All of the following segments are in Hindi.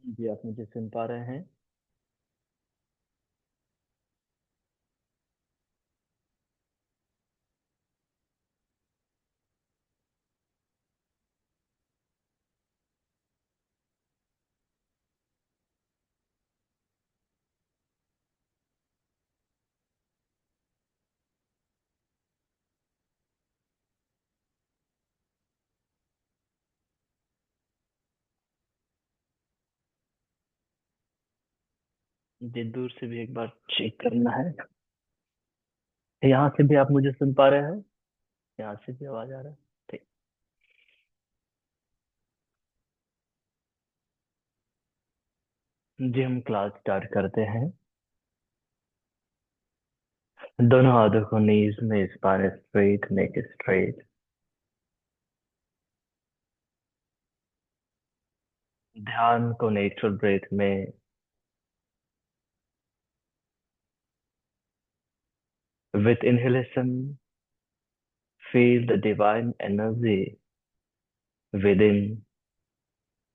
जी, आप मुझे सुन पा रहे हैं? जी, दूर से भी एक बार चेक करना है। यहाँ से भी आप मुझे सुन पा रहे हैं? यहाँ से भी आवाज आ रहा है? ठीक। जी, हम क्लास स्टार्ट करते हैं। दोनों हाथों को नीज में, स्पाइन स्ट्रेट, नेक स्ट्रेट। ध्यान को नेचुरल ब्रेथ में। With inhalation, feel the divine energy within,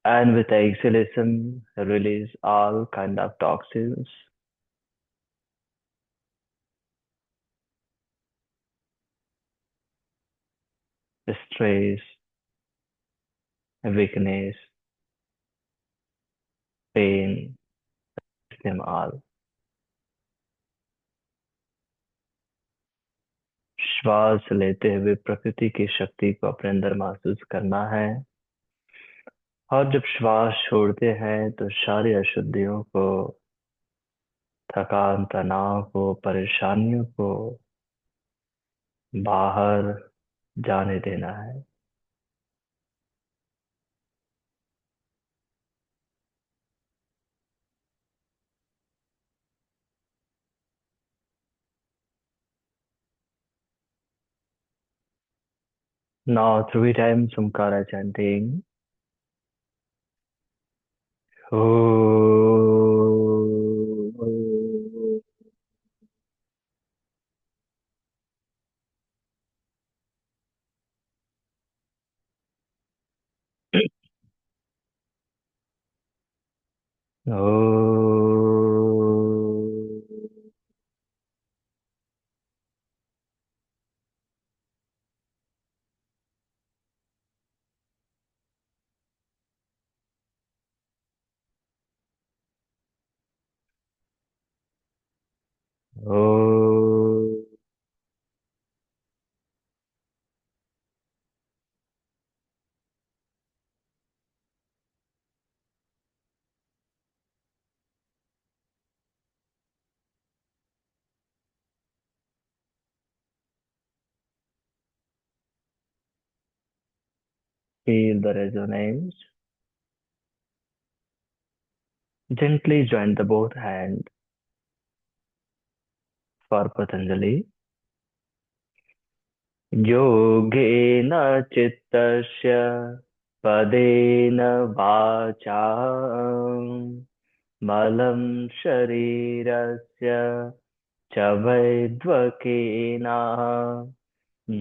and with exhalation, release all kind of toxins, stress, weakness, pain, them all. श्वास लेते हुए प्रकृति की शक्ति को अपने अंदर महसूस करना है। और जब श्वास छोड़ते हैं तो सारी अशुद्धियों को, थकान, तनाव को, परेशानियों को बाहर जाने देना है। Now 3 times Omkara chanting. Oh. Oh. Oh. Feel the resonance. Gently join the both hands for Patanjali. योगेन चित्तस्य पदेन वाचा मलं शरीरस्य च वैद्वकेन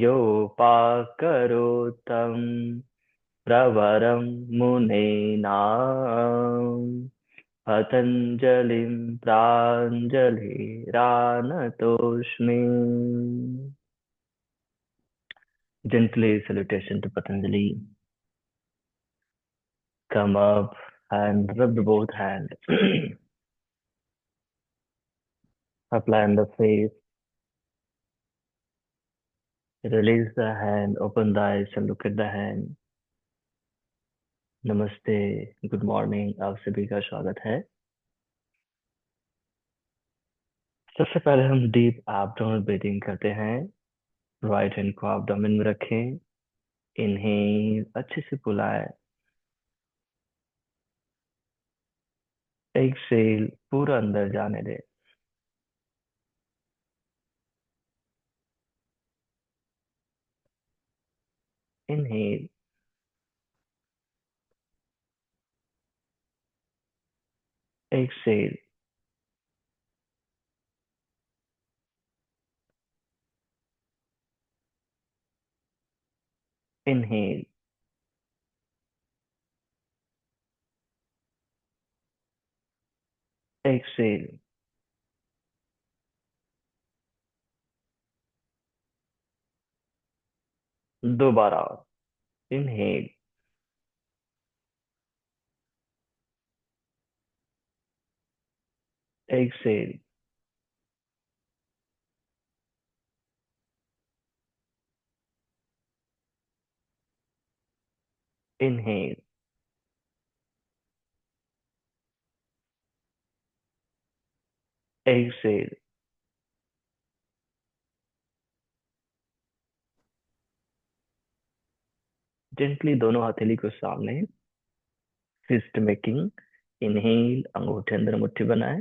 योपाकरोतं प्रवरं मुनेना पतञ्जलिं प्राञ्जलिरानतोऽस्मि. Gently salutation to Patanjali. Come up and rub both hands. Apply on the face. Release the hand. Open the eyes and look at the hand. नमस्ते, गुड मॉर्निंग, आप सभी का स्वागत है। सबसे पहले हम डीप एब्डोमेन ब्रीदिंग करते हैं। राइट हैंड को एब्डोमेन में रखें। इनहेल अच्छे से बुलाए। एक्सहेल पूरा अंदर जाने दे। Inhale, exhale, inhale, exhale. दोबारा। Inhale. Exhale. Inhale. Exhale. Gently दोनों हथेली को सामने, फिस्ट मेकिंग। इनहेल, अंगूठे अंदर मुट्ठी बनाए।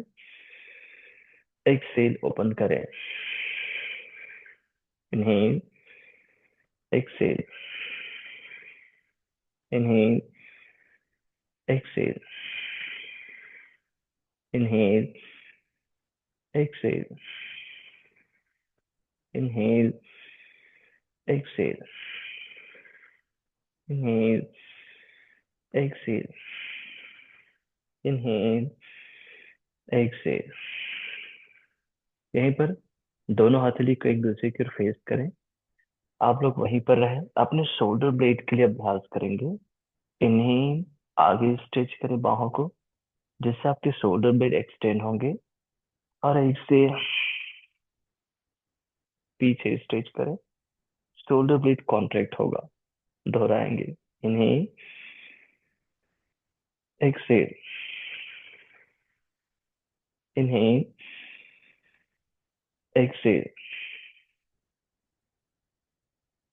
एक्सेल, ओपन करें। Inhale. Exhale. Inhale. Exhale. Inhale. Exhale. Inhale. Exhale. Inhale. Exhale. Inhale. Exhale. यहीं पर दोनों हथेली को एक दूसरे की ओर फेस करें। आप लोग वहीं पर रहें, अपने शोल्डर ब्लेड के लिए अभ्यास करेंगे। इन्हें आगे स्ट्रेच करें बाहों को, जिससे आपके शोल्डर ब्लेड एक्सटेंड होंगे। और एक से पीछे स्ट्रेच करें, शोल्डर ब्लेड कॉन्ट्रैक्ट होगा। दोहराएंगे। इन्हें। एक्सेल। इन्हें। एक्सेल।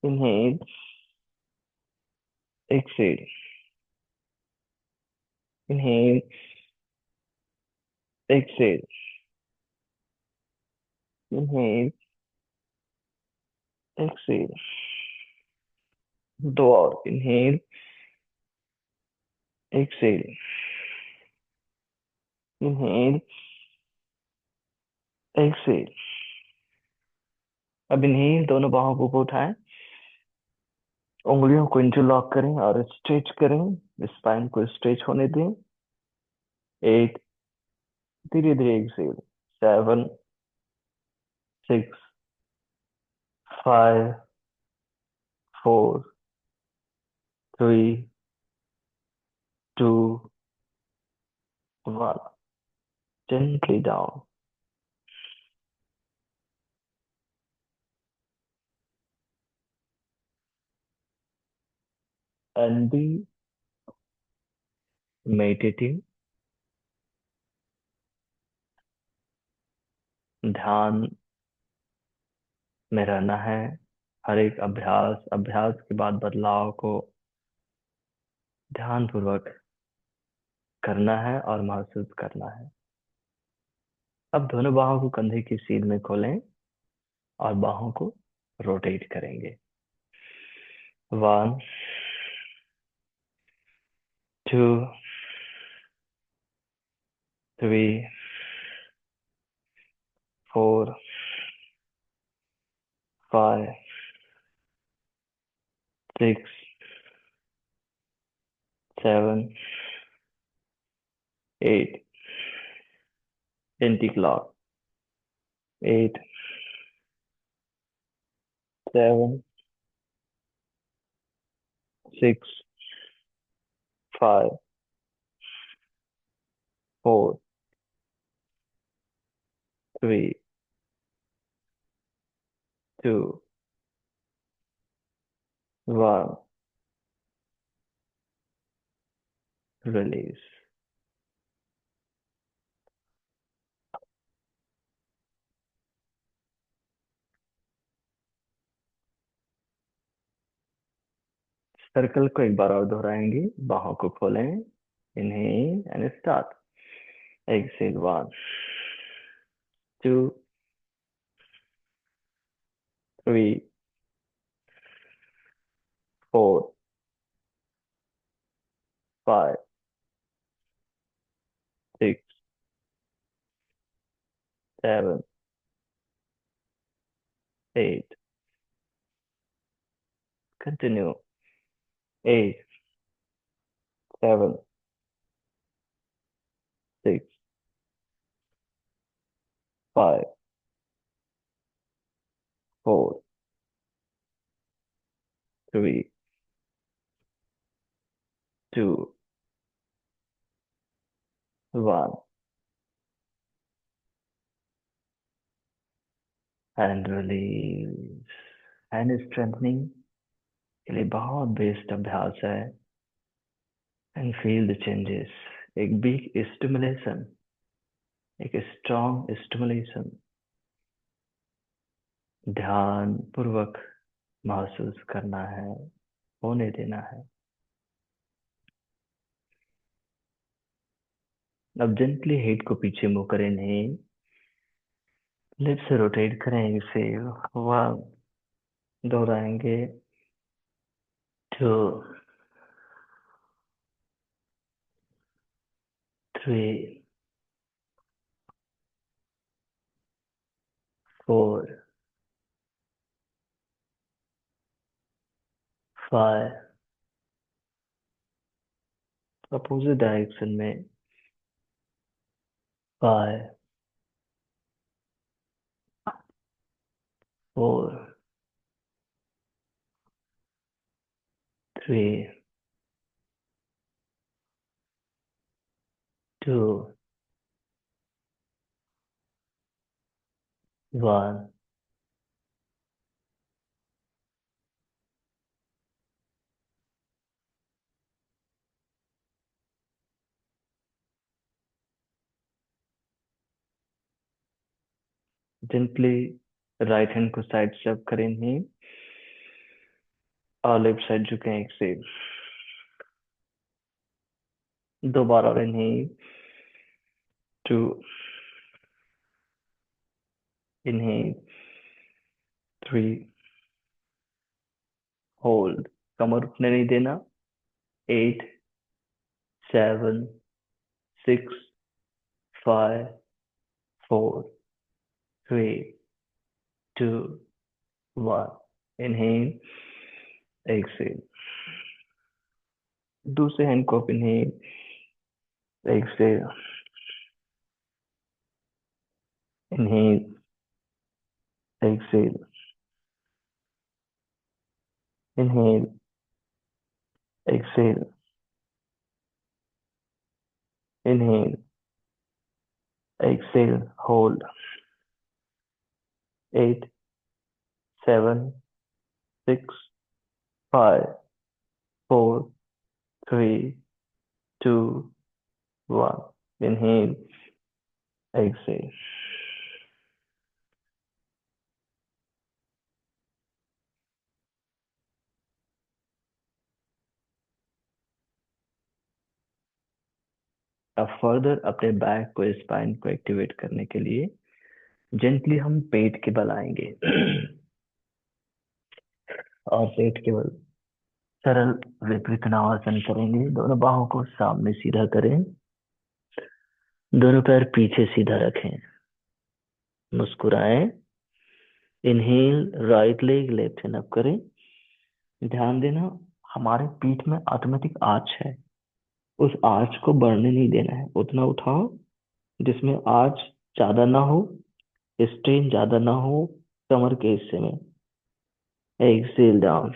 इन्हें। एक्सेल। इन्हें। एक्सेल। इन्हें। एक्सेल। दो और। इन्हेल। एक्सेल। इन्हेल। एक्सेल। अब इन्हेल, दोनों बाहों को ऊपर उठाएं, उंगलियों को इंटरलॉक करें और स्ट्रेच करें। स्पाइन को स्ट्रेच होने दें। 8। धीरे धीरे Excel. 7। 6। 5। 4। 3। 2। 1। Gently down and be meditative। ध्यान में रहना है। हर एक अभ्यास अभ्यास के बाद बदलाव को ध्यान पूर्वक करना है और महसूस करना है। अब दोनों बाहों को कंधे की सीध में खोलें और बाहों को रोटेट करेंगे। 1। 2। 3। 4। 5। 6। 7। 8। Anti clock. 8। 7। 6। 5। 4। 3। 2। 1। रिलीज। सर्कल को एक बार और दोहराएंगे। बाहों को खोलें। Inhale and start. Excel. 1। 2। 3। 4। 5। 6। 7। 8। Continue. 8। 7। 6। Five, four, three, two, one. And release. Hand strengthening के लिए बहुत बेस्ट अभ्यास है। And feel the changes. एक बिग स्टिमुलेशन, एक स्ट्रॉन्ग स्टिमुलेशन ध्यान पूर्वक महसूस करना है, होने देना है। अब जेंटली हेड को पीछे मुंह करें, नहीं लिप्स से रोटेट करें इसे। वह दोहराएंगे। Two, three, four, five. Opposite direction में। Five, four, three, two, one. Gently right hand को साइड स्टेप करें, नहीं और लेफ्ट साइड झुकें एक से। दोबारा और नहीं। Two, inhale, three, hold. कमर उठने नहीं देना। Eight, seven, six, five, four, three, two, one. Inhale, exhale. दूसरे हैंड को inhale, exhale, inhale, exhale, inhale, exhale, inhale, exhale, hold. Eight, seven, six, five, four, three, two, one. Inhale, exhale. अब फर्दर अपने बैक को, स्पाइन को एक्टिवेट करने के लिए जेंटली हम पेट के बल आएंगे। और पेट के बल सरल विपरीत नावासन करेंगे। दोनों बाहों को सामने सीधा करें। दोनों पैर पीछे सीधा रखें। मुस्कुराएं। Inhale, right leg left hand up करें। ध्यान देना, हमारे पीठ में ऑटोमेटिक आर्च है। उस आर्च को बढ़ने नहीं देना है। उतना उठाओ जिसमें आर्च ज्यादा ना हो, स्ट्रेन ज्यादा ना हो कमर के हिस्से में। Exhale down.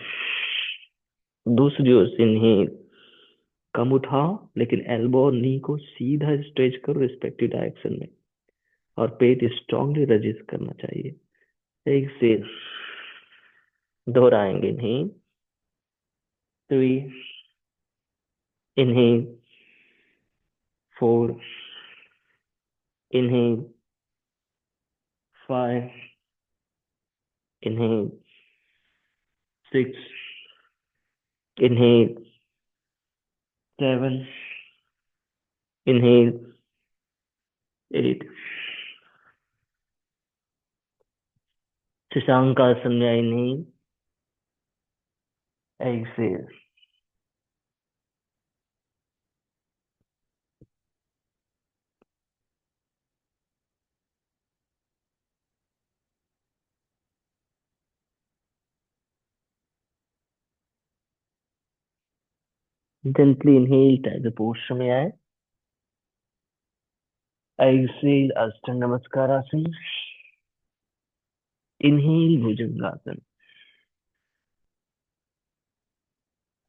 दूसरी ओर से इनहेल, कम उठाओ लेकिन एल्बो और नी को सीधा स्ट्रेच करो रिस्पेक्टिव डायरेक्शन में। और पेट स्ट्रांगली रजिस्ट करना चाहिए। एक्सेल। दोहराएंगे। Inhale, three, inhale, four, inhale, five, inhale, six, inhale, seven, inhale, eight. Shashank asana में inhale, exhale. Gently inhale, tiger posture में आए। एक्सेल अष्टांग नमस्कारासन। इनहेल भुजंगासन।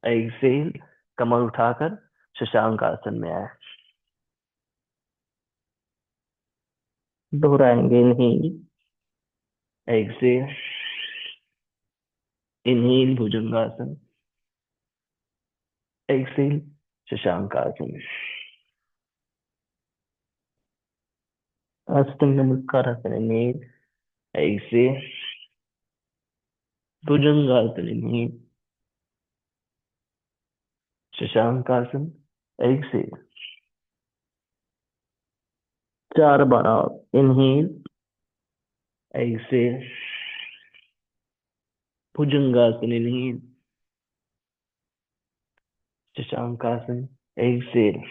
एक्सेल कमर उठाकर शशांक आसन में आए। दोहराएंगे। इनहेल, एक्सेल, इनहेल भुजंगासन, एक्सेल शशांक आसन। अष्टांग नमस्कारासन। इनहेल, एक्सेल, भुजंगासन। इनहेल, शशांक आसन, एक्सेल। 4 बार आप इनहेल, एक्सेल, भुजंगासन। इनहेल, शशांकासन, एक्सेल।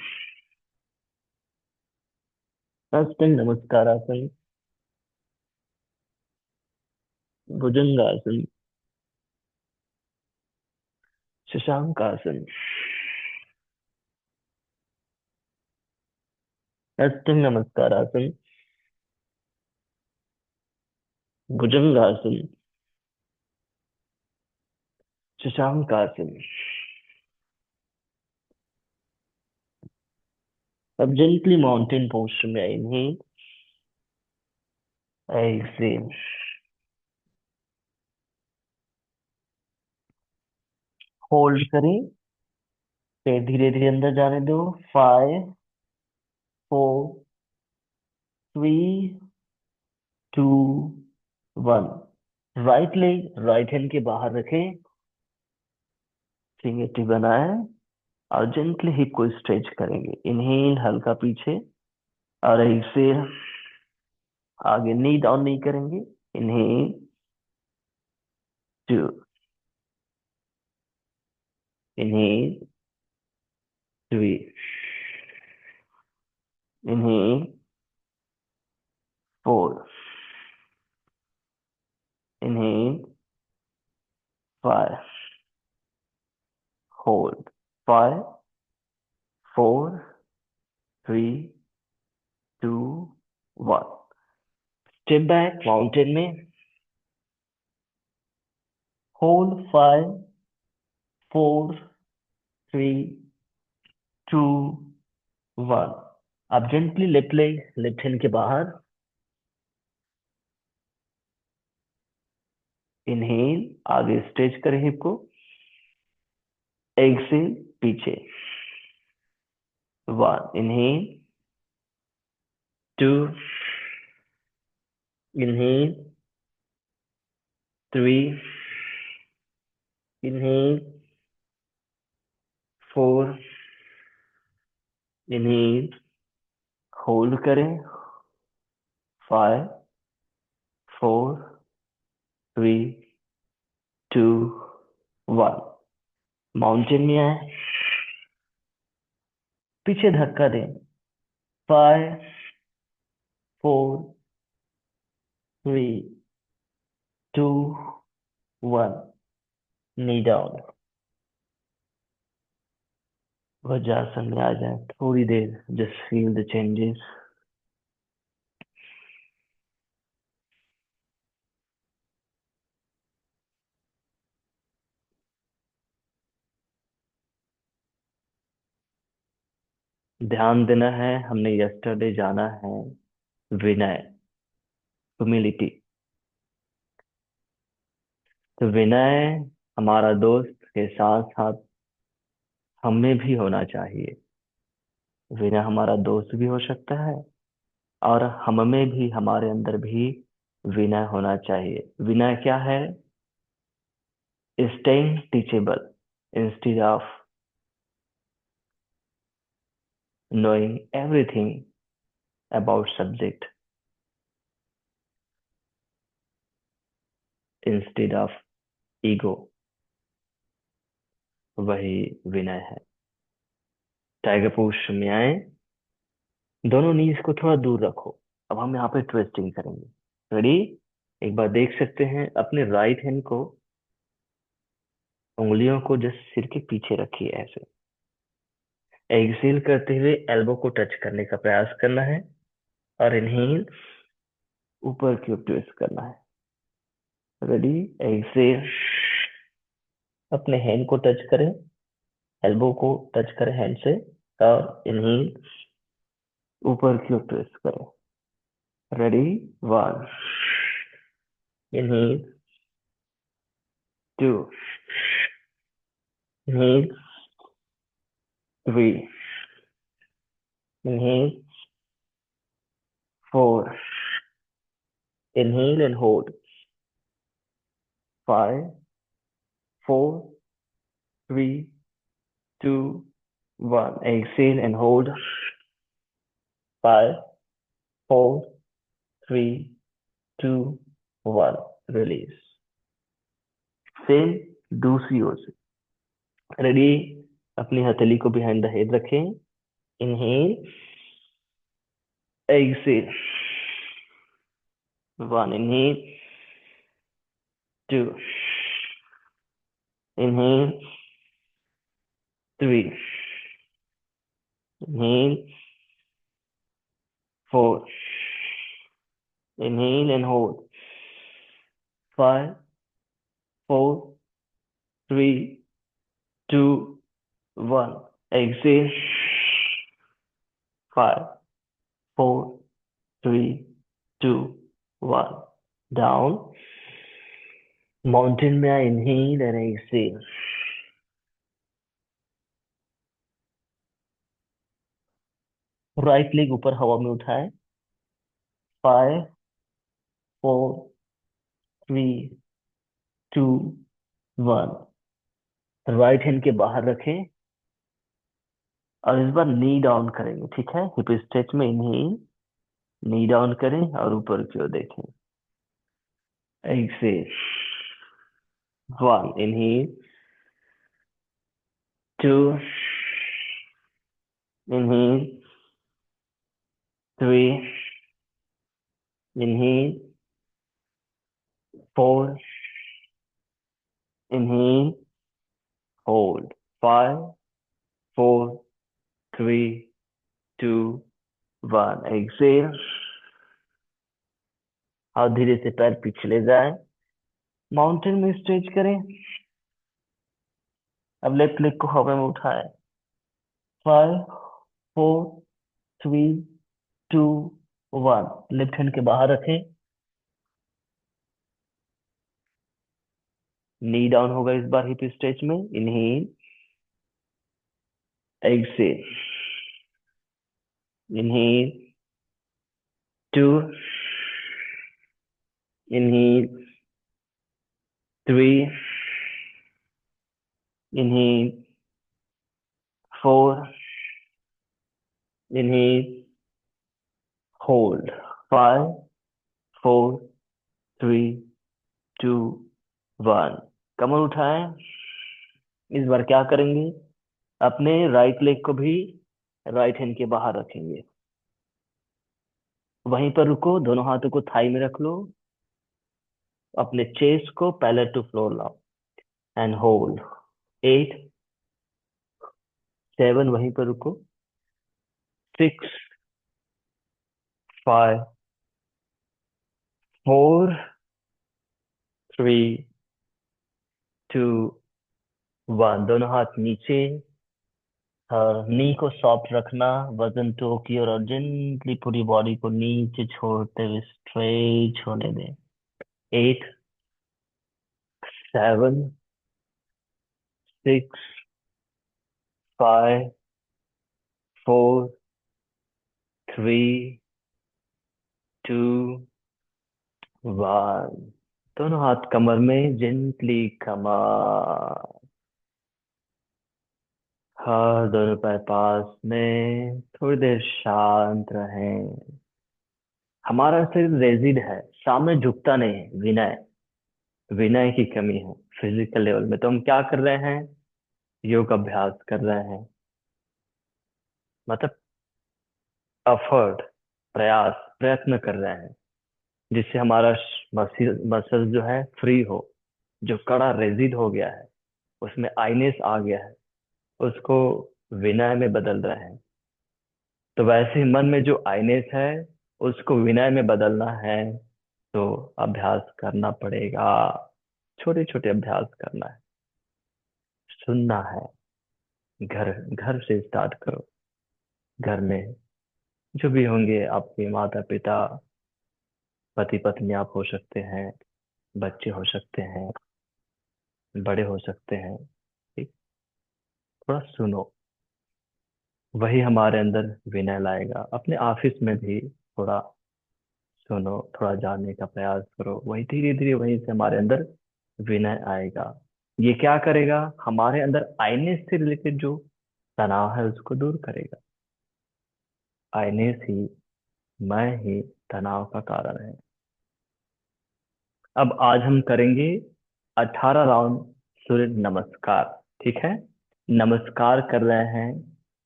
अष्टांग नमस्कारासन, भुजंगासन, शशांकासन। अष्टांग नमस्कारासन, भुजंगासन, शशांकासन। अब जेंटली माउंटेन पोस्टर में इनहेल, एक्सेल, होल्ड करें, फिर धीरे धीरे अंदर जाने दो। 5 4 3 2 1। राइट लेग राइट हैंड के बाहर रखें, फिंगर टिप बनाए और जेंटली हिप को स्ट्रेच करेंगे। इनहेल हल्का पीछे और एक्सेल आगे, नी डाउन नहीं करेंगे। Inhale 2, inhale 3, inhale 4, inhale 5, hold 5 4 3 2 1। Step back mountain में, होल्ड 5 4 3 2 1। आप gently left leg left hand के बाहर, इनहेल आगे स्ट्रेच करें हिप को, एक्सेल पीछे। 1, inhale 2, inhale 3, inhale 4, inhale hold करें। 5 4 3 2 1। माउंटेन में आए, पीछे धक्का दें। 5 4 3 2 1। नी डाउन, वज्रासन में आ जाए। थोड़ी देर जस्ट फील द चेंजेस। ध्यान देना है, हमने यस्टरडे जाना है विनय, ह्यूमिलिटी। तो विनय हमारा दोस्त के साथ साथ हमें भी होना चाहिए। विनय हमारा दोस्त भी हो सकता है और हम में भी, हमारे अंदर भी विनय होना चाहिए। विनय क्या है? Staying teachable instead of knowing everything about subject, instead of ego, वही विनय है। टाइगर पोज में आए, दोनों नीज को थोड़ा दूर रखो। अब हम यहाँ पे ट्विस्टिंग करेंगे। रेडी? एक बार देख सकते हैं, अपने राइट हैंड को, उंगलियों को जस्ट सिर के पीछे रखिए ऐसे। एक्सेल करते हुए एल्बो को टच करने का प्रयास करना है। और इनहेल, ऊपर की ओर ट्विस्ट करना है। रेडी, एक्सेल, अपने हैंड को टच करें, एल्बो को टच करें हैंड से, और इनहेल, ऊपर की ओर ट्विस्ट करें। Ready, one, inhale, two, inhale, three, inhale, four, inhale and hold, five, four, three, two, one, exhale and hold, five, four, three, two, one, release. Same दूसरी ओर से। रेडी, अपनी हथेली को बिहाइंड द हेड रखें, inhale, exhale, one, inhale, two, inhale, three, inhale, four, inhale and hold, five, four, three, two, one, exhale, five, four, three, two, one, down, mountain में inhale and exhale, right leg ऊपर हवा में उठाए, five, four, three, two, one, right hand के बाहर रखें, और इस बार नी डाउन करेंगे, ठीक है? हिप स्ट्रेच में इनहेल, नी डाउन करें और ऊपर की ओर देखें, exhale, one, inhale, two, inhale, three, inhale, four, inhale, hold, five, four, three, two, one, exhale, और धीरे से पैर पीछे ले जाए, माउंटेन में स्ट्रेच करें। अब लेफ्ट लेग को हवा में उठाए, five, four, three, two, one, left hand के बाहर रखें, नी डाउन होगा इस बार हिप स्ट्रेच में, inhale, exhale, inhale, two, inhale, three, inhale, four, inhale, hold, five, four, three, two, one, कमर उठाएं। इस बार क्या करेंगे, अपने राइट लेग को भी राइट हैंड के बाहर रखेंगे, वहीं पर रुको, दोनों हाथों को थाई में रख लो, अपने चेस्ट को पैलेट टू फ्लोर लाओ एंड होल्ड, एट, सेवन, वहीं पर रुको, six, five, four, three, two, one, दोनों हाथ नीचे, नी को सॉफ्ट रखना, वजन टो की और जेंटली पूरी बॉडी को नीचे छोड़ते हुए स्ट्रेच होने दें, eight, seven, six, five, four, three, two, one, दोनों हाथ कमर में, जेंटली कमर, हाँ, दोनों पैर पास में, थोड़ी देर शांत रहें। हमारा शरीर रेजिड है, सामने झुकता नहीं है, विनय, विनय की कमी है फिजिकल लेवल में, तो हम क्या कर रहे हैं, योग अभ्यास कर रहे हैं, मतलब एफर्ट, प्रयास, प्रयत्न कर रहे हैं, जिससे हमारा मसल मसल जो है फ्री हो, जो कड़ा रेजिड हो गया है उसमें आइनेस आ गया है, उसको विनय में बदल रहे हैं। तो वैसे ही मन में जो आइनेस है उसको विनय में बदलना है तो अभ्यास करना पड़ेगा। छोटे छोटे अभ्यास करना है। सुनना है। घर घर से स्टार्ट करो। घर में जो भी होंगे, आपके माता पिता, पति पत्नी आप हो सकते हैं, बच्चे हो सकते हैं, बड़े हो सकते हैं। ठीक। थोड़ा सुनो। वही हमारे अंदर विनय लाएगा। अपने ऑफिस में भी थोड़ा सुनो, थोड़ा जानने का प्रयास करो। वही धीरे धीरे वहीं से हमारे अंदर विनय आएगा। ये क्या करेगा? हमारे अंदर आईने से रिलेटेड जो तनाव है उसको दूर करेगा। आईने ही, मैं ही तनाव का कारण है। अब आज हम करेंगे 18 राउंड सूर्य नमस्कार। ठीक है। नमस्कार कर रहे हैं,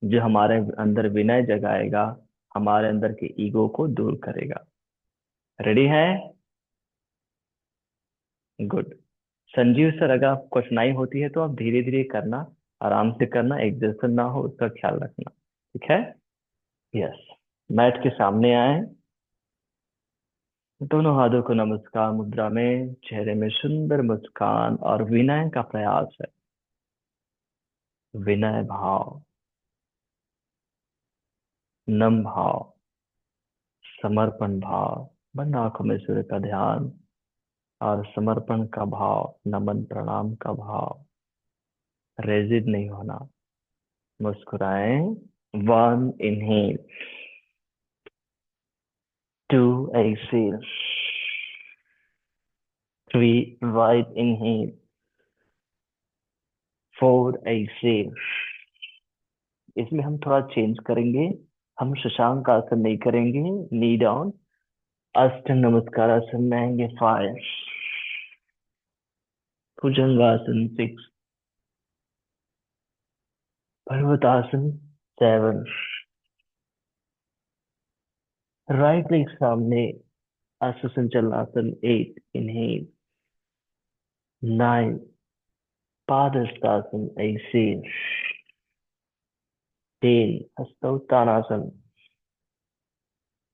जो हमारे अंदर विनय जगाएगा, हमारे अंदर के ईगो को दूर करेगा। रेडी है? गुड। संजीव सर, अगर आप कठिनाई होती है तो आप धीरे धीरे करना, आराम से करना, एग्जर्शन ना हो उसका ख्याल रखना। ठीक है। यस। मैट के सामने आए। दोनों हाथों को नमस्कार मुद्रा में, चेहरे में सुंदर मुस्कान और विनय का प्रयास है। विनय भाव, नम भाव, समर्पण भाव। बंद आंखों में सूर्य का ध्यान और समर्पण का भाव, नमन प्रणाम का भाव। रेजिड नहीं होना। मुस्कुराएं। One inhale, two exhale, three wide inhale, four exhale. इसमें हम थोड़ा चेंज करेंगे। हम शशांक आसन नहीं करेंगे, नी डाउन। अष्ट नमस्कार आसन में आएंगे, फाइव। भुजंगासन, सिक्स। पर्वतासन, सेवन। राइट लेग सामने, अश्व संचलनासन, एट इनहेल, नाइन। पादहस्तासन, एक्सेल, टेन। हस्तोत्तानासन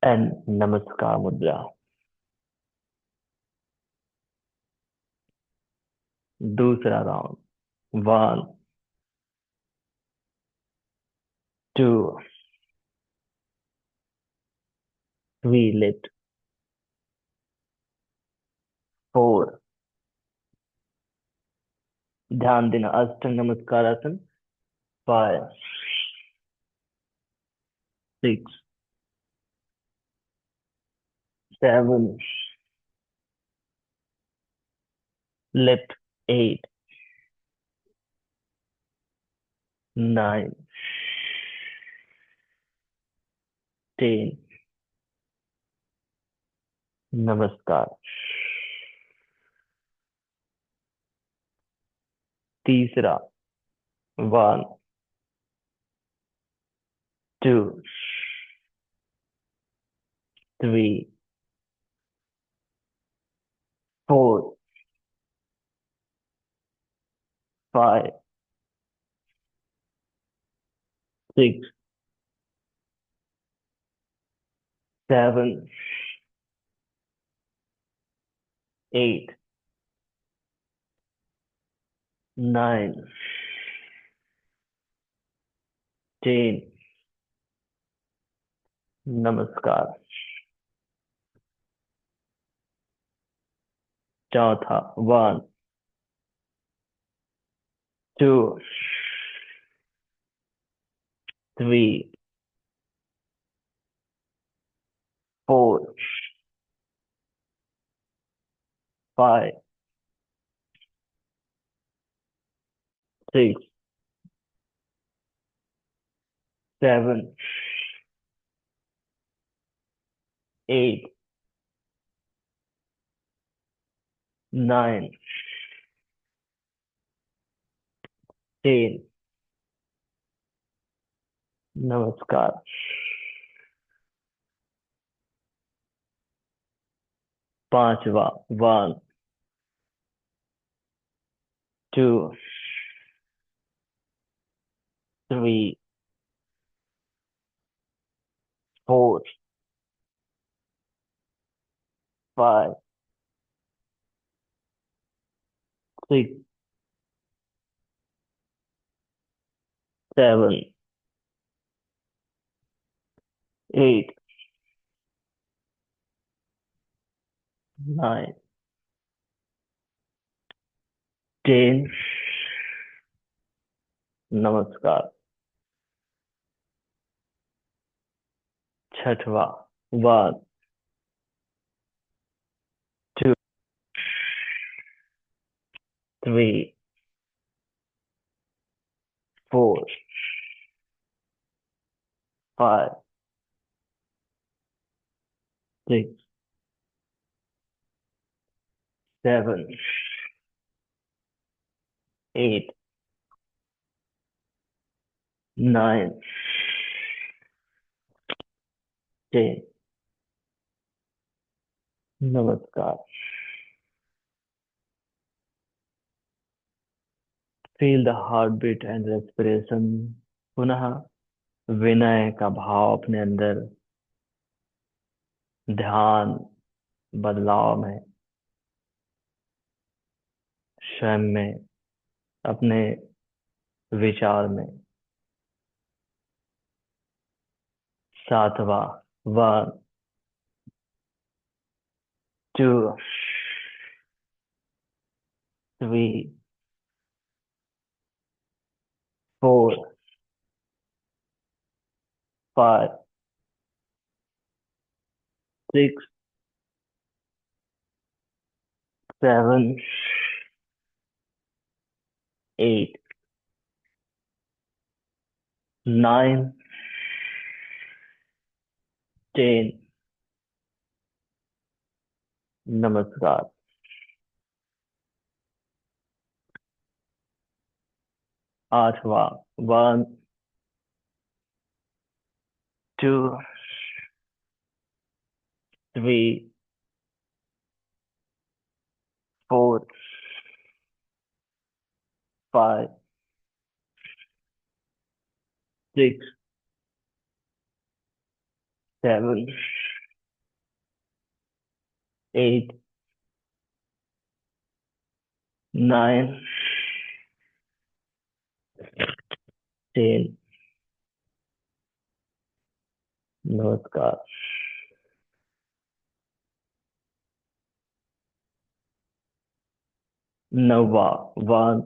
एंड नमस्कार मुद्रा। दूसरा round. One, two, three lift, four. ध्यान देना, अष्टांग नमस्कार आसन, five, six, seven, lift, eight, nine, ten. नमस्कार। तीसरा। One, two, three, four, five, six, seven, eight, nine, ten. नमस्कार। चौथा। One, two, three, four, five, six, seven, eight, nine, ten. नमस्कार। पांचवा। One, two, three, four, 5, 6, 7, 8, 9, 10। नमस्कार। छठवा। 1, 2, 3, 4, 5, 6, 7, 8, 9, 10। नमस्कार। Feel the heartbeat and respiration. पुनः विनय का भाव अपने अंदर, ध्यान, बदलाव में, स्वयं में, अपने विचार में। सातवां। 1, 2, 3, 4, 5, 6, 7, 8, 9, 10। नमस्कार। आठवां। 1, 2, 3, 4, 5, 6, 7, 8, 9, 10। नमस्कार। नौवा। 1,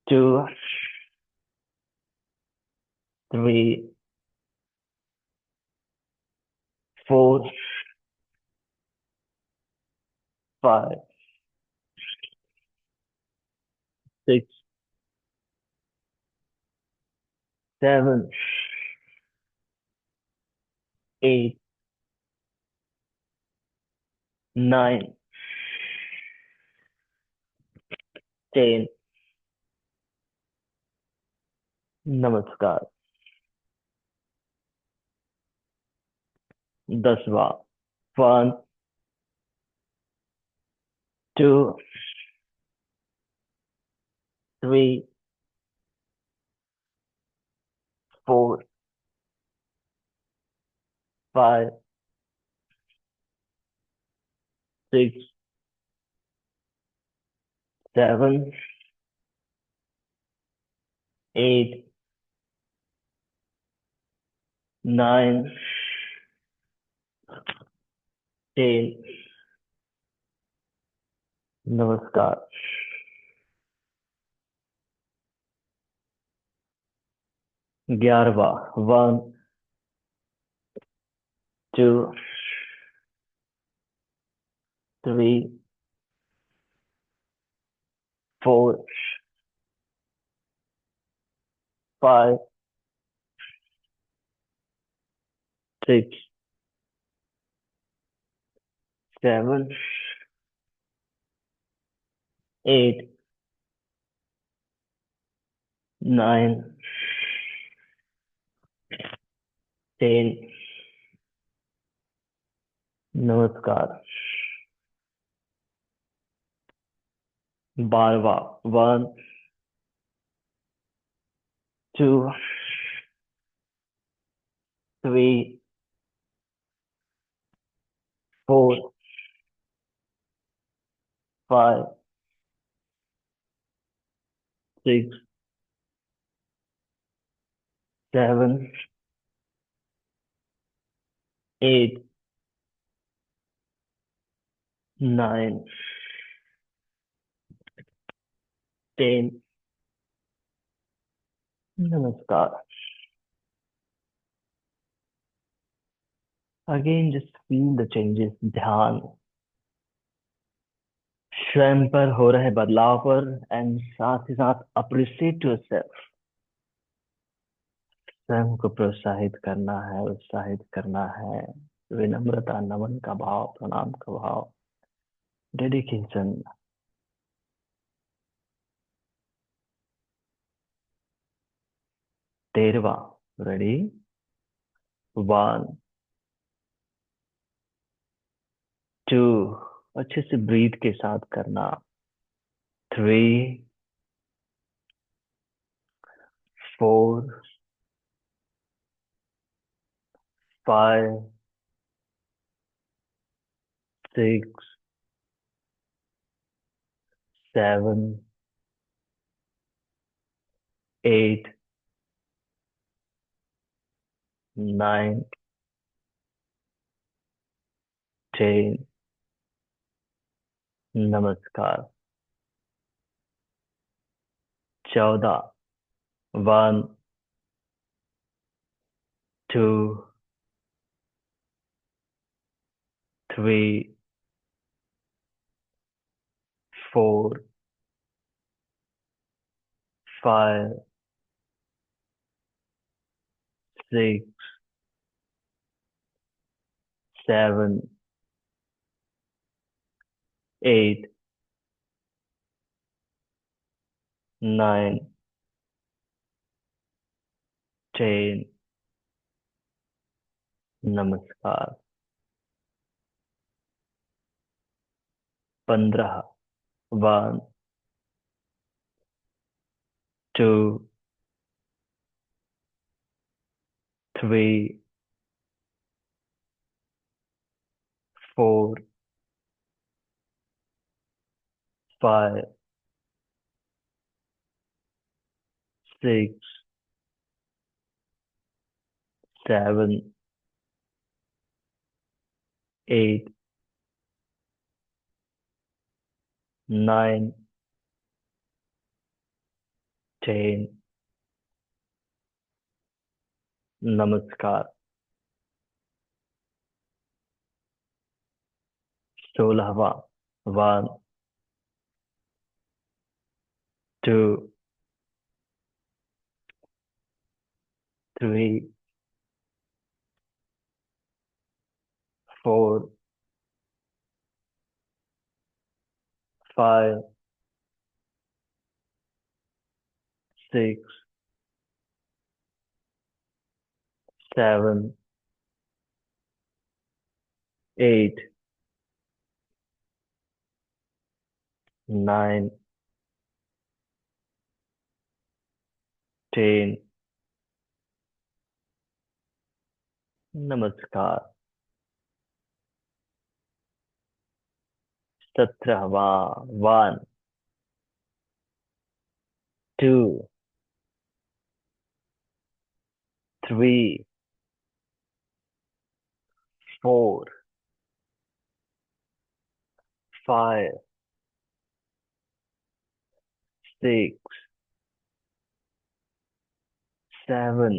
2, 3, 4, 5, 6, 7, 8, 9, 10। नमस्कार। 10वां। 1, 2, 3, 4, 5, 6, 7, 8, 9, 10। नमस्कार। 11वां। 1, 2, 3, 4, 5, 6, 7, 8, 9, 10। नमस्कार। 12वां। 1, 2, 3, four, five, six, seven, eight, nine, ten. नमस्कार। Again just feel the changes. ध्यान स्वयं पर हो रहे बदलाव पर, एंड साथ ही साथ अप्रिशिएट योरसेल्फ। स्वयं को प्रोत्साहित करना है, उत्साहित करना है। विनम्रता, नमन का भाव, प्रणाम का भाव, डेडिकेशन। 13वां। रेडी? 1, 2, अच्छे से ब्रीथ के साथ करना। 3, 4, 5, 6, 7, 8, 9, 10। नमस्कार। 14। 1, 2, 3, 4, 5, 6, 7, 8, 9, 10। नमस्कार। 15। 1, 2, 3, 4, 5, 6, 7, 8, 9, 10। नमस्कार। 16वां। 1, 2, 3, 4, 5, 6, 7, 8, 9, 10। नमस्कार। 17वां। 1, 2, 3, 4, 5, 6, 7,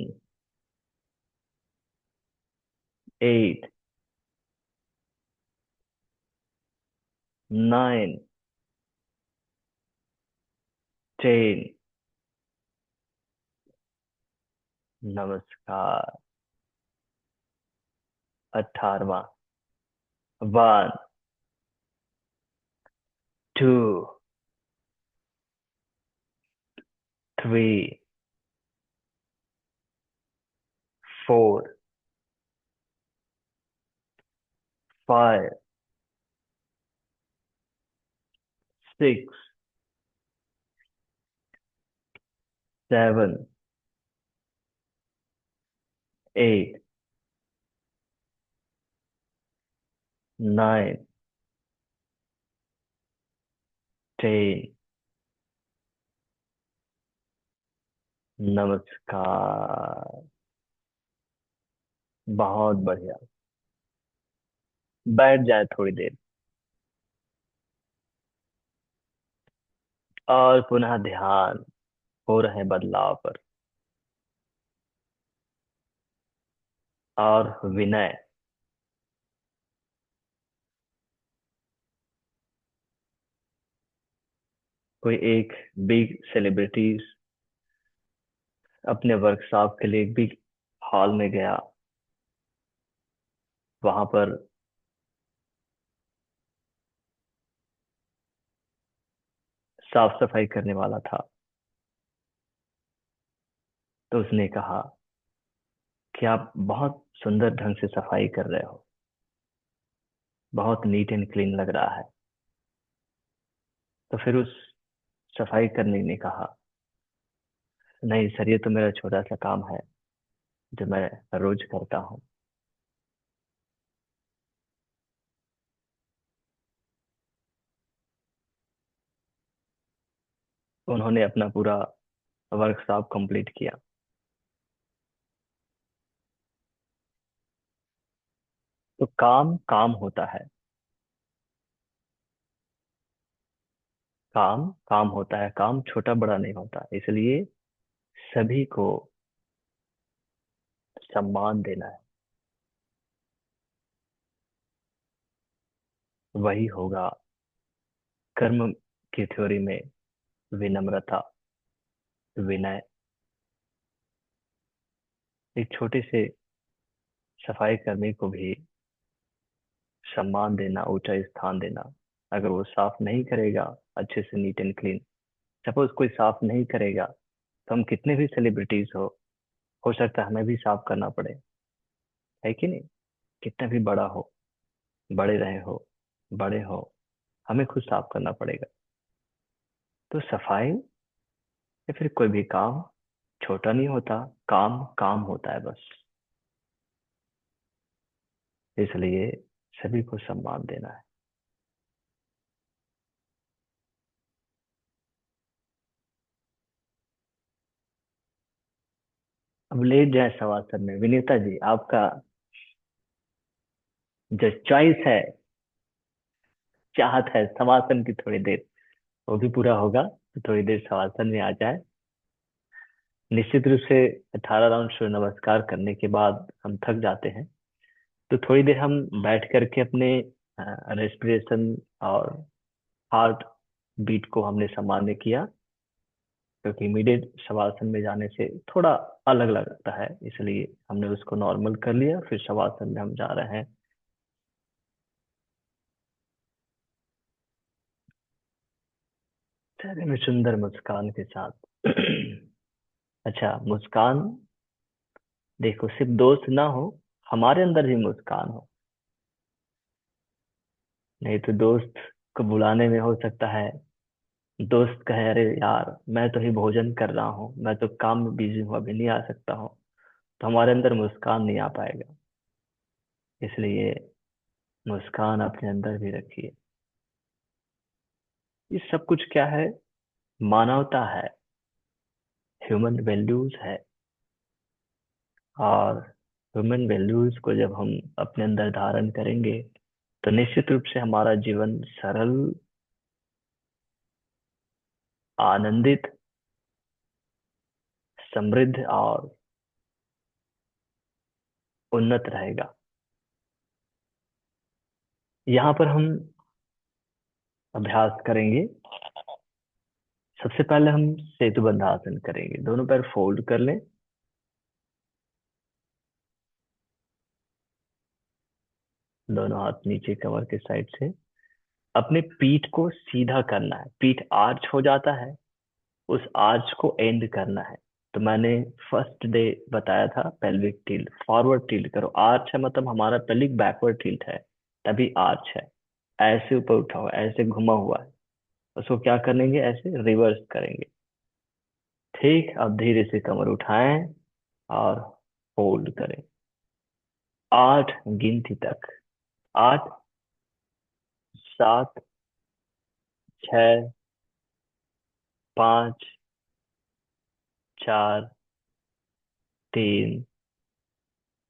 8, 9, 10। नमस्कार। 18वां। 1, 2, 3, 4, 5, 6, 7, 8, नाइन, टेन। नमस्कार। बहुत बढ़िया। बैठ जाए थोड़ी देर और पुनः ध्यान हो रहे बदलाव पर। और विनय। कोई एक बिग सेलिब्रिटीज अपने वर्कशॉप के लिए एक बिग हॉल में गया। वहां पर साफ सफाई करने वाला था। तो उसने कहा कि आप बहुत सुंदर ढंग से सफाई कर रहे हो, बहुत नीट एंड क्लीन लग रहा है। तो फिर उस सफाई करने ने कहा, नहीं सर, ये तो मेरा छोटा सा काम है जो मैं रोज करता हूँ। उन्होंने अपना पूरा वर्कशॉप कंप्लीट किया। तो काम काम होता है। काम काम होता है, काम छोटा बड़ा नहीं होता, इसलिए सभी को सम्मान देना है। वही होगा कर्म की थ्योरी में विनम्रता, विनय। एक छोटे से सफाई कर्मी को भी सम्मान देना, ऊंचा स्थान देना। अगर वो साफ नहीं करेगा अच्छे से, नीट एंड क्लीन, सपोज कोई साफ नहीं करेगा, तो हम कितने भी सेलिब्रिटीज हो सकता है हमें भी साफ करना पड़े, है कि नहीं? कितना भी बड़ा हो, बड़े रहे हो, बड़े हो, हमें खुद साफ करना पड़ेगा। तो सफाई या फिर कोई भी काम छोटा नहीं होता, काम काम होता है बस। इसलिए सभी को सम्मान देना है। अब लेट जाए शवासन में, विनीता जी आपका जो चॉइस है, चाहत है शवासन की, थोड़ी देर वो भी पूरा होगा तो थोड़ी देर शवासन में आ जाए। निश्चित रूप से 18 राउंड सूर्य नमस्कार करने के बाद हम थक जाते हैं। तो थोड़ी देर हम बैठ करके अपने रेस्पिरेशन और हार्ट बीट को हमने सामान्य किया, क्योंकि इमीडिएट शवासन में जाने से थोड़ा अलग लगता है, इसलिए हमने उसको नॉर्मल कर लिया। फिर शवासन में हम जा रहे हैं। चेहरे में सुंदर मुस्कान के साथ। अच्छा, मुस्कान देखो, सिर्फ दोस्त ना हो, हमारे अंदर भी मुस्कान हो। नहीं तो दोस्त को बुलाने में हो सकता है दोस्त कहे, अरे यार मैं तो ही भोजन कर रहा हूँ, मैं तो काम में बिजी हूँ, अभी नहीं आ सकता हूँ। तो हमारे अंदर मुस्कान नहीं आ पाएगा। इसलिए मुस्कान अपने अंदर भी रखिए। ये सब कुछ क्या है? मानवता है, ह्यूमन वैल्यूज है। और ह्यूमन वैल्यूज को जब हम अपने अंदर धारण करेंगे, तो निश्चित रूप से हमारा जीवन सरल, आनंदित, समृद्ध और उन्नत रहेगा। यहाँ पर हम अभ्यास करेंगे। सबसे पहले हम सेतु बंधासन करेंगे। दोनों पैर फोल्ड कर लें। दोनों हाथ नीचे कमर के साइड से। अपने पीठ को सीधा करना है। पीठ आर्च हो जाता है, उस आर्च को एंड करना है। तो मैंने फर्स्ट डे बताया था, पेल्विक टिल्ट, फॉरवर्ड टिल्ट करो। आर्च है मतलब हमारा पेल्विक बैकवर्ड टिल्ट है, तभी आर्च है। ऐसे ऊपर उठा हुआ, ऐसे घुमा हुआ है, उसको क्या करेंगे? ऐसे रिवर्स करेंगे। ठीक, अब धीरे से कमर उठाएं और होल्ड करें 8 गिनती तक। 8, 7, 6, 5, 4, 3,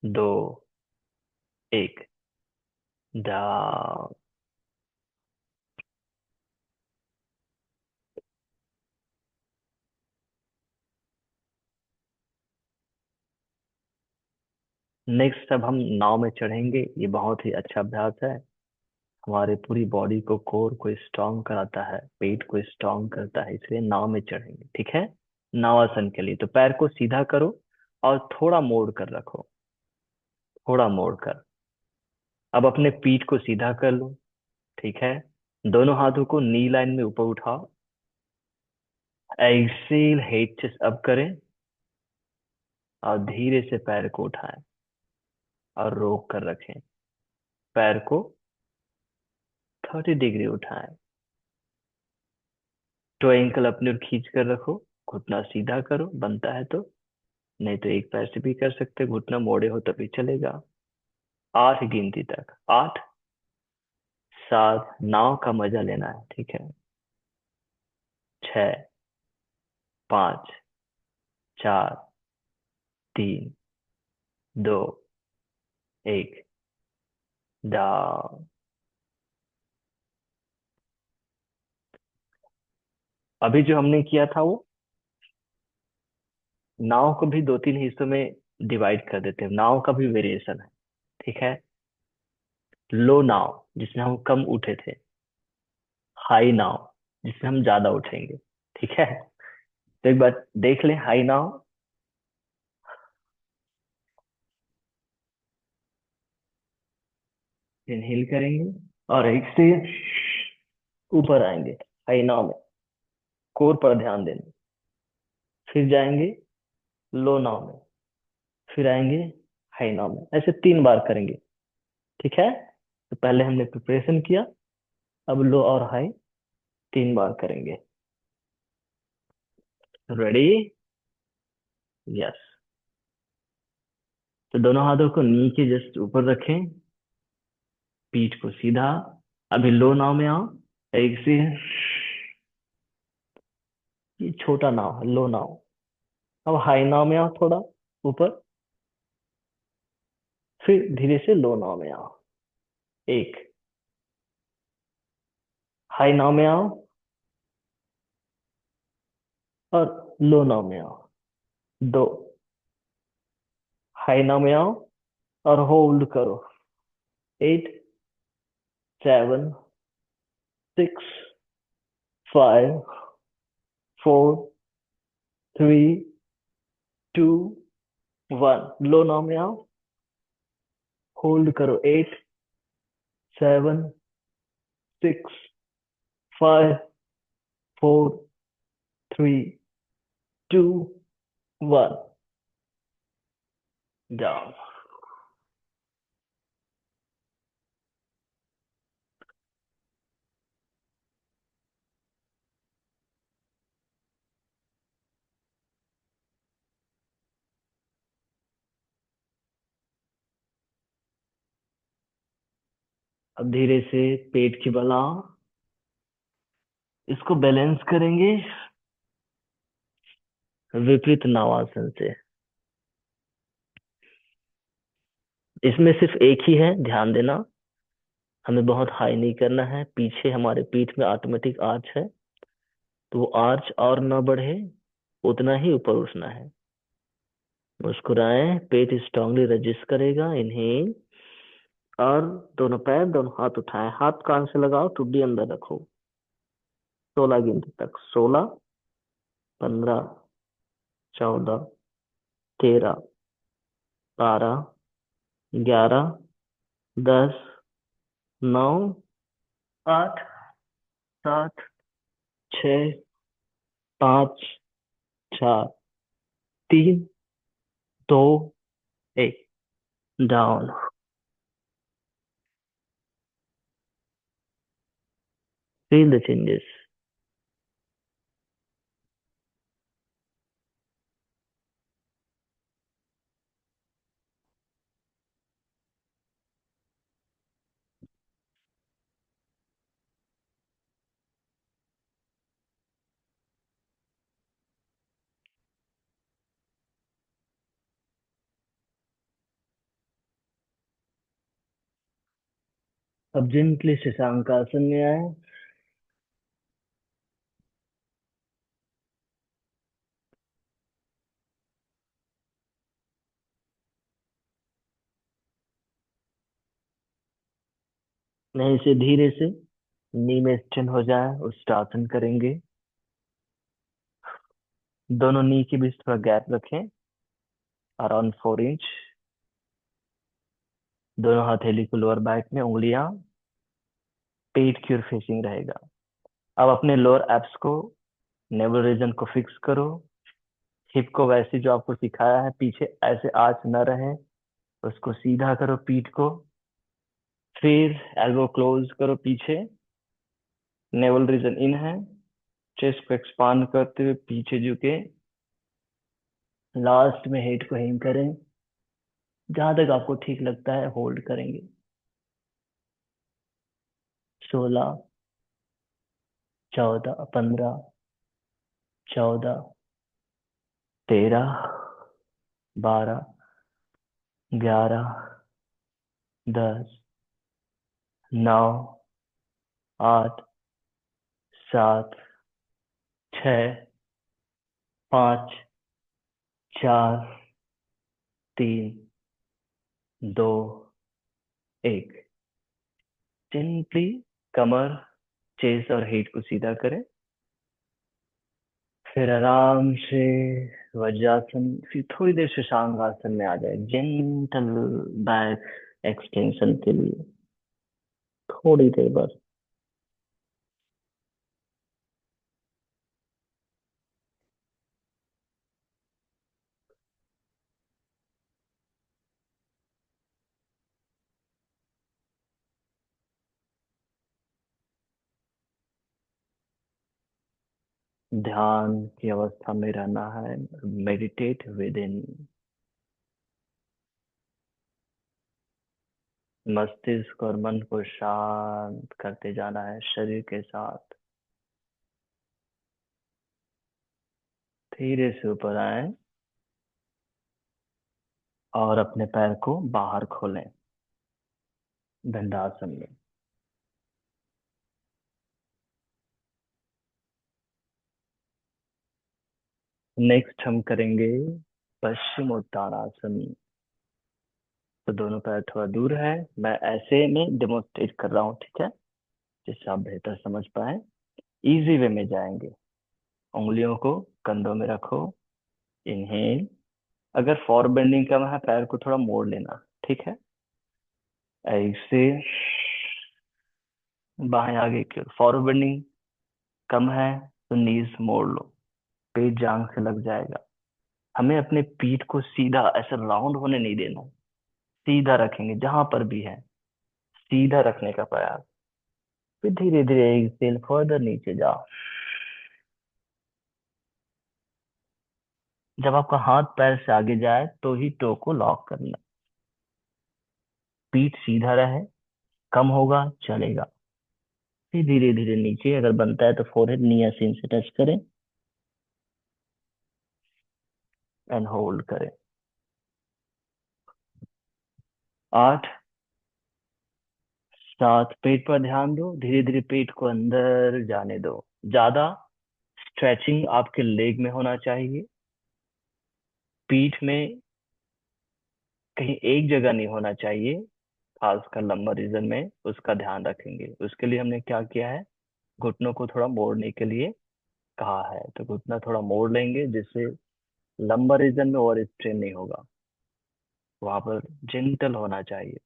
2, 1। डाउन। नेक्स्ट अब हम नाव में चढ़ेंगे। ये बहुत ही अच्छा अभ्यास है। हमारे पूरी बॉडी को, कोर को स्ट्रांग कराता है, पेट को स्ट्रांग करता है, इसलिए नाव में चढ़ेंगे। ठीक है। नावासन के लिए तो पैर को सीधा करो और थोड़ा मोड़ कर रखो। थोड़ा मोड़ कर। अब अपने पीठ को सीधा कर लो। ठीक है। दोनों हाथों को नी लाइन में ऊपर उठाओ। एक्सेल, हेड चेस्ट अप करें और धीरे से पैर को उठाएं और रोक कर रखें। पैर को 30 डिग्री उठाएं। तो एंकल अपने ओर खींच कर रखो। घुटना सीधा करो, बनता है तो। नहीं तो एक पैर से भी कर सकते, घुटना मोड़े हो तभी चलेगा। 8 गिनती तक। 8, 7, नाव का मजा लेना है। ठीक है। 6, 5, 4, 3, 2, 1। डाउन। अभी जो हमने किया था वो, नाव को भी दो तीन हिस्सों में डिवाइड कर देते हैं। नाव का भी वेरिएशन है। ठीक है। लो नाव, जिसमें हम कम उठे थे। हाई नाव, जिसमें हम ज्यादा उठेंगे। ठीक है। तो एक बार देख लें हाई नाव। इनहेल करेंगे और एक से ऊपर आएंगे हाई नाव में। कोर पर ध्यान देना। फिर जाएंगे लो नाव में। फिर आएंगे हाई नाव में। ऐसे 3 बार करेंगे। ठीक है। तो पहले हमने प्रिपरेशन किया, अब लो और हाई 3 बार करेंगे। रेडी? यस। तो दोनों हाथों को नी के जस्ट ऊपर रखें। पीठ को सीधा। अभी लो नाव में आओ। एक से, ये छोटा नाव है, लो नाव। अब हाई नाव में आओ थोड़ा ऊपर। फिर धीरे से लो नाव में आओ। एक। हाई नाव में आओ और लो नाव में आओ। दो। हाई नाव में आओ और होल्ड करो। 8, 7, 6, 5, 4, 3, 2, 1। लो नाव में आओ। होल्ड करो। 8, 7, 6, 5, 4, 3, 2, 1। डाउन। अब धीरे से पेट की बल आओ। इसको बैलेंस करेंगे विपरीत नावासन से। इसमें सिर्फ एक ही है, ध्यान देना। हमें बहुत हाई नहीं करना है। पीछे हमारे पीठ में ऑटोमेटिक आर्च है, तो वो आर्च और ना बढ़े, उतना ही ऊपर उठना है। मुस्कुराएं, पेट स्ट्रांगली रजिस्ट करेगा। इनहेल और दोनों पैर, दोनों हाथ उठाएं। हाथ कान से लगाओ, ठुड्डी अंदर रखो। 16 गिनती तक। 16, 15, 14, 13, 12, 11, 10, 9, 8, 7, 6, 5, 4, 3, 2, 1। डाउन। Feel the changes. अब जेंटली शशांक आसन में आए। नहीं से धीरे से नी में स्टैंड हो जाए उस आसन करेंगे। दोनों नी के बीच थोड़ा गैप रखें, अराउंड 4 इंच। दोनों हथेली को लोअर बैक में, उंगलियां पेट की ओर फेसिंग रहेगा। अब अपने लोअर एब्स को, नेवल रीजन को फिक्स करो। हिप को वैसे जो आपको सिखाया है पीछे ऐसे आंच न रहे, उसको सीधा करो पीठ को। फिर एल्बो क्लोज करो पीछे, नेवल रीजन इन है। चेस्ट को एक्सपांड करते हुए पीछे झुके। लास्ट में हेड को हिम करें, जहां तक आपको ठीक लगता है होल्ड करेंगे। 16, 14, 15, 14, 13, 12, 11, 10, 9, 8, 7, 6, 5, 4, 3, 2, 1। सिंपली कमर, चेस्ट और हेड को सीधा करें। फिर आराम से वज्रासन, फिर थोड़ी देर शशांक आसन में आ जाए, जेंटल बैक एक्सटेंशन के लिए थोड़ी देर बस। ध्यान की अवस्था में रहना है, मेडिटेट विद इन। मस्तिष्क और मन को शांत करते जाना है शरीर के साथ। धीरे से ऊपर आए और अपने पैर को बाहर खोलें दंडासन में। नेक्स्ट हम करेंगे पश्चिम उत्तानासन। तो दोनों पैर थोड़ा दूर है, मैं ऐसे में डेमोन्स्ट्रेट कर रहा हूँ, ठीक है, जिससे आप बेहतर समझ पाए। इजी वे में जाएंगे। उंगलियों को कंधों में रखो, इनहेल। अगर फॉर बेंडिंग कम है पैर को थोड़ा मोड़ लेना, ठीक है। ऐसे बाएं आगे की ओर, फॉरवर्ड बेंडिंग कम है तो नीज मोड़ लो, पेट जांग से लग जाएगा। हमें अपने पीठ को सीधा ऐसे राउंड होने नहीं देना, सीधा रखेंगे जहां पर भी है, सीधा रखने का प्रयास। फिर धीरे धीरे एक सेल फर्दर नीचे जाओ। जब आपका हाथ पैर से आगे जाए तो ही टो को लॉक करना। पीठ सीधा रहे, कम होगा चलेगा। फिर धीरे धीरे नीचे, अगर बनता है तो फोरहेड नी या सीन से टच करें एंड होल्ड करें। 8, 7, पेट पर ध्यान दो, धीरे धीरे पेट को अंदर जाने दो। ज्यादा स्ट्रेचिंग आपके लेग में होना चाहिए, पीठ में कहीं एक जगह नहीं होना चाहिए, खासकर लंबर रीजन में। उसका ध्यान रखेंगे। उसके लिए हमने क्या किया है, घुटनों को थोड़ा मोड़ने के लिए कहा है, तो घुटना थोड़ा मोड़ लेंगे जिससे लंबर रीजन में ओवर स्ट्रेन नहीं होगा, वहां पर जेंटल होना चाहिए।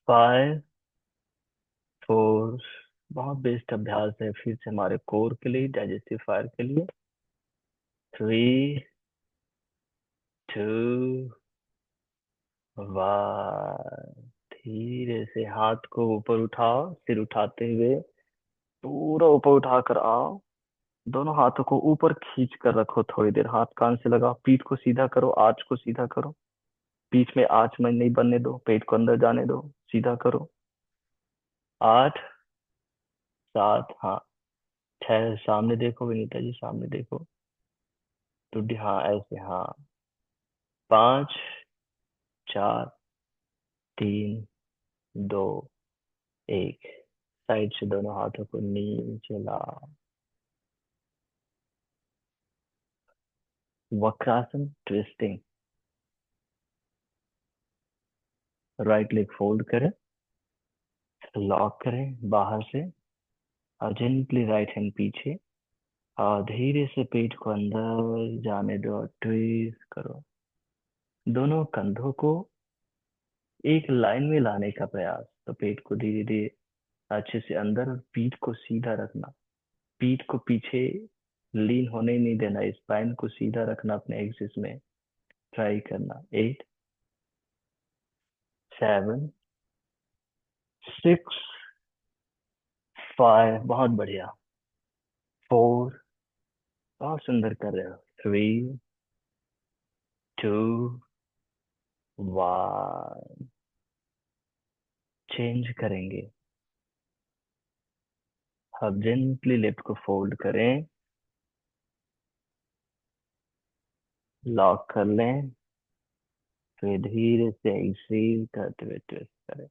5, 4, बहुत बेस्ट अभ्यास है फिर से हमारे कोर के लिए, डाइजेस्टिव फायर के लिए। 3, 2, 1। धीरे से हाथ को ऊपर उठाओ, सिर उठाते हुए पूरा ऊपर उठाकर आओ। दोनों हाथों को ऊपर खींच कर रखो, थोड़ी देर हाथ कान से लगाओ, पीठ को सीधा करो, आंच को सीधा करो। पीठ में आंच में नहीं बनने दो, पेट को अंदर जाने दो, सीधा करो। 8, 7, हाँ, 6, सामने देखो विनीता जी, सामने देखो। टूडी, हाँ ऐसे, हाँ। 5, 4, 3, दो, एक। साइड से दोनों हाथों को नीचे लाओ। Vakrasana twisting. Right leg fold करें, लॉक करें बाहर से, और जेंटली राइट हैंड पीछे, और धीरे से पेट को अंदर जाने दो और ट्विस्ट करो। दोनों कंधों को एक लाइन में लाने का प्रयास। तो पेट को धीरे धीरे अच्छे से अंदर, और पीठ को सीधा रखना। पीठ को पीछे लीन होने नहीं देना, स्पाइन को सीधा रखना अपने एक्सिस में। ट्राई करना। 8, 7, 6, 5, बहुत बढ़िया। 4, बहुत सुंदर कर रहे हो। 3, 2, 1। चेंज करेंगे। अब जेंटली लेफ्ट को फोल्ड करें, लॉक कर लें, फिर धीरे से एक्सेल करते हुए ट्विस्ट करें।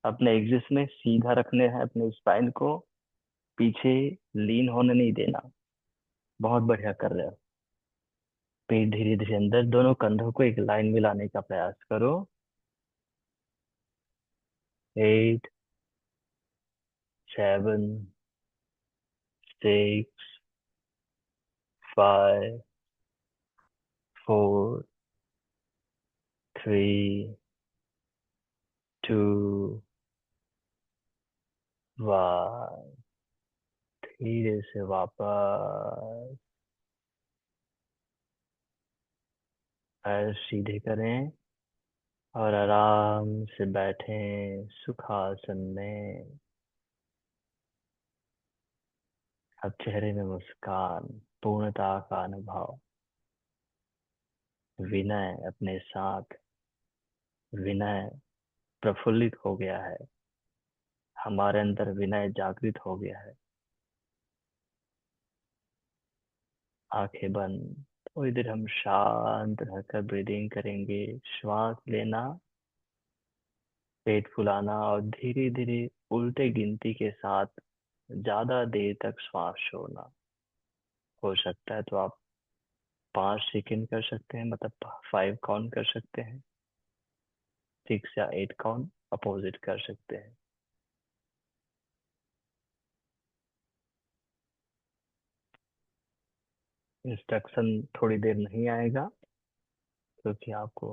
अपने एक्सिस में सीधा रखने हैं अपने स्पाइन को, पीछे लीन होने नहीं देना। बहुत बढ़िया कर रहे हो। पेट धीरे धीरे अंदर, दोनों कंधों को एक लाइन में लाने का प्रयास करो। 8, 7, 6, 5, 4, 3, 2, 1। धीरे से वापस पैर सीधे करें और आराम से बैठें सुखासन में। अब चेहरे में मुस्कान, पूर्णता का अनुभव, विनय अपने साथ। विनय प्रफुल्लित हो गया है, हमारे अंदर विनय जागृत हो गया है। आंखें बंद। थोड़ी देर हम शांत रहकर ब्रीदिंग करेंगे। श्वास लेना, पेट फुलाना, और धीरे धीरे उल्टे गिनती के साथ ज्यादा देर तक श्वास छोड़ना। हो सकता है तो आप 5 सेकेंड कर सकते हैं, मतलब 5 काउंट कर सकते हैं। 6 या 8 काउंट अपोजिट कर सकते हैं। इंस्ट्रक्शन थोड़ी देर नहीं आएगा, क्योंकि आपको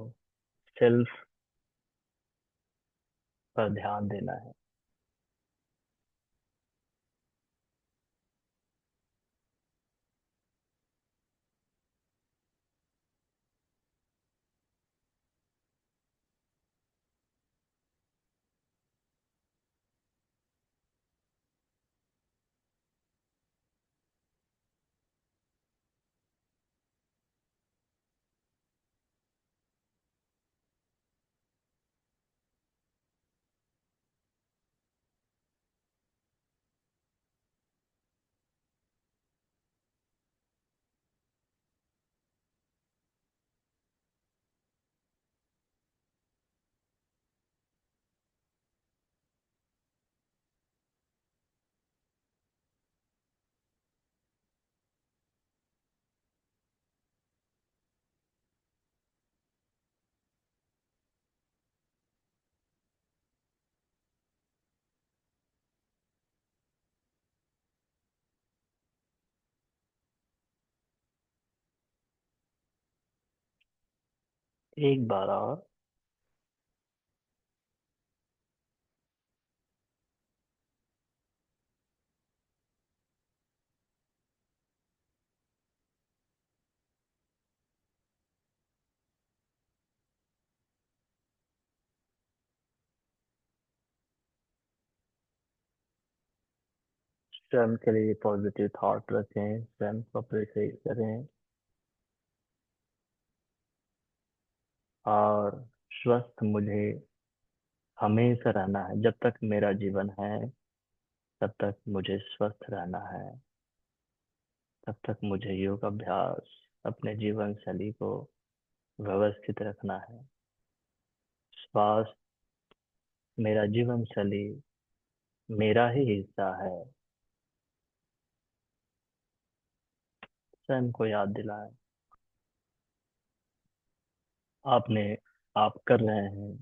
सेल्फ पर ध्यान देना है। एक बार और। स्वयं के लिए पॉजिटिव थॉट रखें, स्वयं को अप्रिशिएट करें, और स्वस्थ मुझे हमेशा रहना है। जब तक मेरा जीवन है तब तक मुझे स्वस्थ रहना है। तब तक मुझे योग अभ्यास, अपने जीवन शैली को व्यवस्थित रखना है। श्वास मेरा जीवन शैली मेरा ही हिस्सा है। स्वयं को याद दिलाएं। आपने आप कर रहे हैं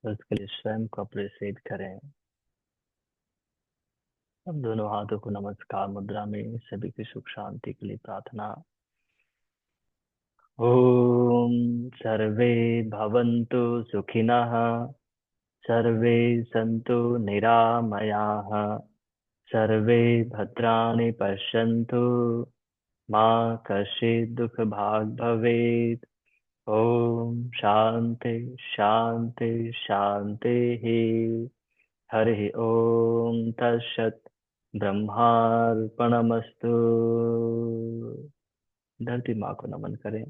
तो उसके लिए स्वयं को अप्रिशिएट करें। अब दोनों हाथों को नमस्कार मुद्रा में सभी की सुख शांति के लिए प्रार्थना। ओम सर्वे भवन्तु सुखिनः, सर्वे सन्तु निरामयाः, सर्वे भद्राणि पश्यन्तु, मा कश्चित् दुःखभाग् भवेत्। ओम शांति शांति शांति। हरि ओम तत्सत। ब्रह्मार्पणमस्तु। धरती माँ को नमन करें।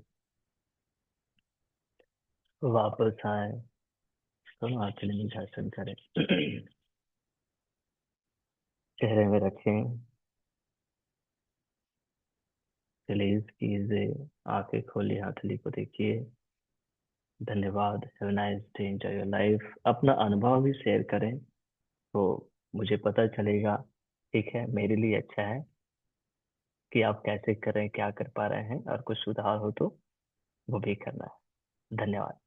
वापस आए तो आंचल में दर्शन करें। चेहरे में रखें। रिलीज कीजिए। आंखें खोली, हथेली को देखिए। धन्यवाद। Have nice day, enjoy your life. अपना अनुभव भी शेयर करें तो मुझे पता चलेगा। ठीक है, मेरे लिए अच्छा है कि आप कैसे कर रहे हैं, क्या कर पा रहे हैं, और कुछ सुधार हो तो वो भी करना है। धन्यवाद।